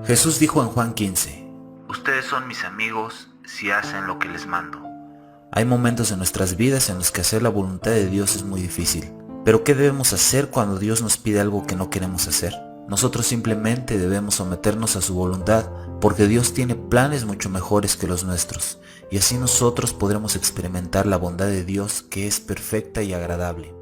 Jesús dijo en Juan 15, Ustedes son mis amigos si hacen lo que les mando. hay momentos en nuestras vidas en los que hacer la voluntad de Dios es muy difícil. Pero ¿qué debemos hacer cuando Dios nos pide algo que no queremos hacer? Nosotros simplemente debemos someternos a su voluntad, porque Dios tiene planes mucho mejores que los nuestros, y así nosotros podremos experimentar la bondad de Dios, que es perfecta y agradable.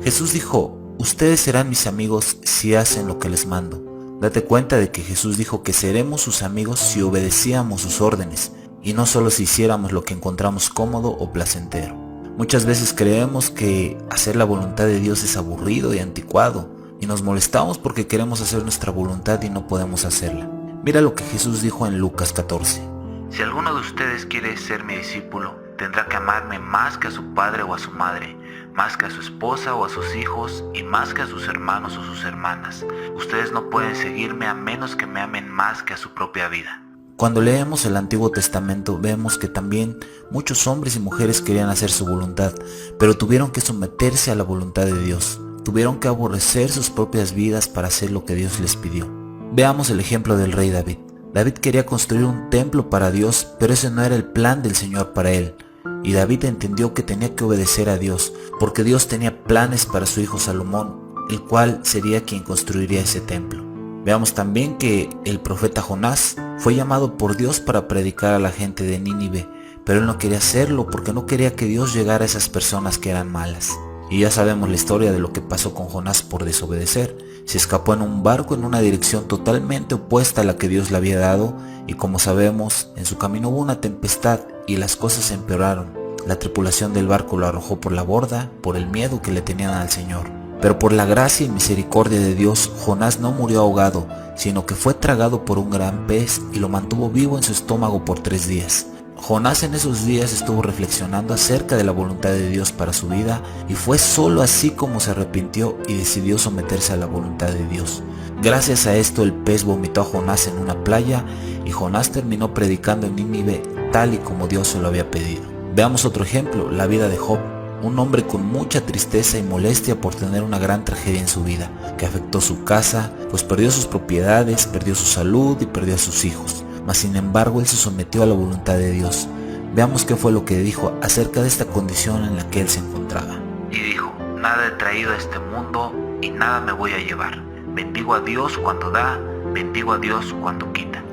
Jesús dijo, ustedes serán mis amigos si hacen lo que les mando. Date cuenta de que Jesús dijo que seremos sus amigos si obedecíamos sus órdenes, y no solo si hiciéramos lo que encontramos cómodo o placentero. Muchas veces creemos que hacer la voluntad de Dios es aburrido y anticuado, y nos molestamos porque queremos hacer nuestra voluntad y no podemos hacerla. Mira lo que Jesús dijo en Lucas 14. Si alguno de ustedes quiere ser mi discípulo, tendrá que amarme más que a su padre o a su madre, más que a su esposa o a sus hijos, y más que a sus hermanos o sus hermanas. Ustedes no pueden seguirme a menos que me amen más que a su propia vida. Cuando leemos el Antiguo Testamento vemos que también muchos hombres y mujeres querían hacer su voluntad, pero tuvieron que someterse a la voluntad de Dios. Tuvieron que aborrecer sus propias vidas para hacer lo que Dios les pidió. Veamos el ejemplo del rey David. David quería construir un templo para Dios, pero ese no era el plan del Señor para él. Y David entendió que tenía que obedecer a Dios, porque Dios tenía planes para su hijo Salomón, el cual sería quien construiría ese templo. Veamos también que el profeta Jonás fue llamado por Dios para predicar a la gente de Nínive, pero él no quería hacerlo porque no quería que Dios llegara a esas personas que eran malas. Y ya sabemos la historia de lo que pasó con Jonás por desobedecer. Se escapó en un barco en una dirección totalmente opuesta a la que Dios le había dado, y como sabemos, en su camino hubo una tempestad y las cosas empeoraron. La tripulación del barco lo arrojó por la borda por el miedo que le tenían al Señor. Pero por la gracia y misericordia de Dios, Jonás no murió ahogado, sino que fue tragado por un gran pez y lo mantuvo vivo en su estómago por 3 días. Jonás en esos días estuvo reflexionando acerca de la voluntad de Dios para su vida, y fue solo así como se arrepintió y decidió someterse a la voluntad de Dios. Gracias a esto el pez vomitó a Jonás en una playa, y Jonás terminó predicando en Nínive tal y como Dios se lo había pedido. Veamos otro ejemplo, la vida de Job. Un hombre con mucha tristeza y molestia por tener una gran tragedia en su vida, que afectó su casa, pues perdió sus propiedades, perdió su salud y perdió a sus hijos. Mas sin embargo él se sometió a la voluntad de Dios. Veamos qué fue lo que dijo acerca de esta condición en la que él se encontraba. Y dijo, nada he traído a este mundo y nada me voy a llevar. Bendigo a Dios cuando da, bendigo a Dios cuando quita.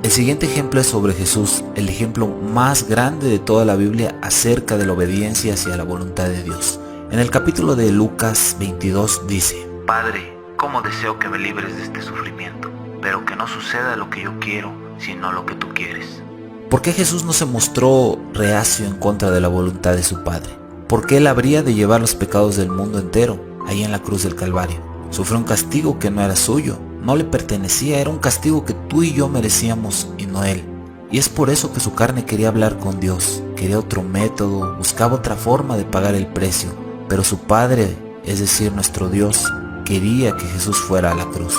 El siguiente ejemplo es sobre Jesús, el ejemplo más grande de toda la Biblia acerca de la obediencia hacia la voluntad de Dios. En el capítulo de Lucas 22 dice, Padre, cómo deseo que me libres de este sufrimiento, pero que no suceda lo que yo quiero, sino lo que tú quieres. ¿por qué Jesús no se mostró reacio en contra de la voluntad de su Padre? ¿Por qué él habría de llevar los pecados del mundo entero ahí en la cruz del Calvario? Sufrió un castigo que no era suyo, no le pertenecía, era un castigo que tú y yo merecíamos y no él. Y es por eso que su carne quería hablar con Dios, quería otro método, buscaba otra forma de pagar el precio. Pero su Padre, es decir, nuestro Dios, quería que Jesús fuera a la cruz.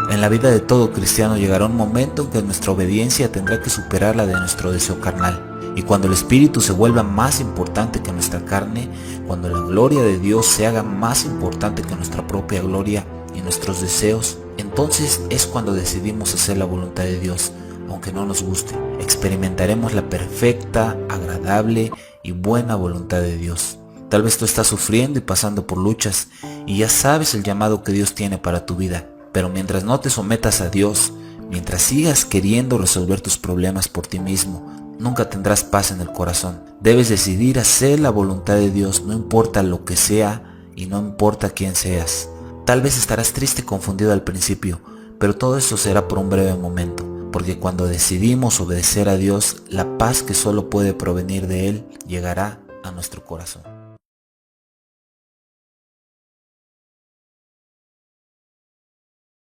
En la vida de todo cristiano llegará un momento en que nuestra obediencia tendrá que superar la de nuestro deseo carnal. Y cuando el Espíritu se vuelva más importante que nuestra carne, cuando la gloria de Dios se haga más importante que nuestra propia gloria y nuestros deseos, entonces es cuando decidimos hacer la voluntad de Dios, aunque no nos guste. Experimentaremos la perfecta, agradable y buena voluntad de Dios. Tal vez tú estás sufriendo y pasando por luchas y ya sabes el llamado que Dios tiene para tu vida, pero mientras no te sometas a Dios, mientras sigas queriendo resolver tus problemas por ti mismo, nunca tendrás paz en el corazón. Debes decidir hacer la voluntad de Dios, no importa lo que sea y no importa quién seas. Tal vez estarás triste y confundido al principio, pero todo eso será por un breve momento, porque cuando decidimos obedecer a Dios, la paz que solo puede provenir de Él llegará a nuestro corazón.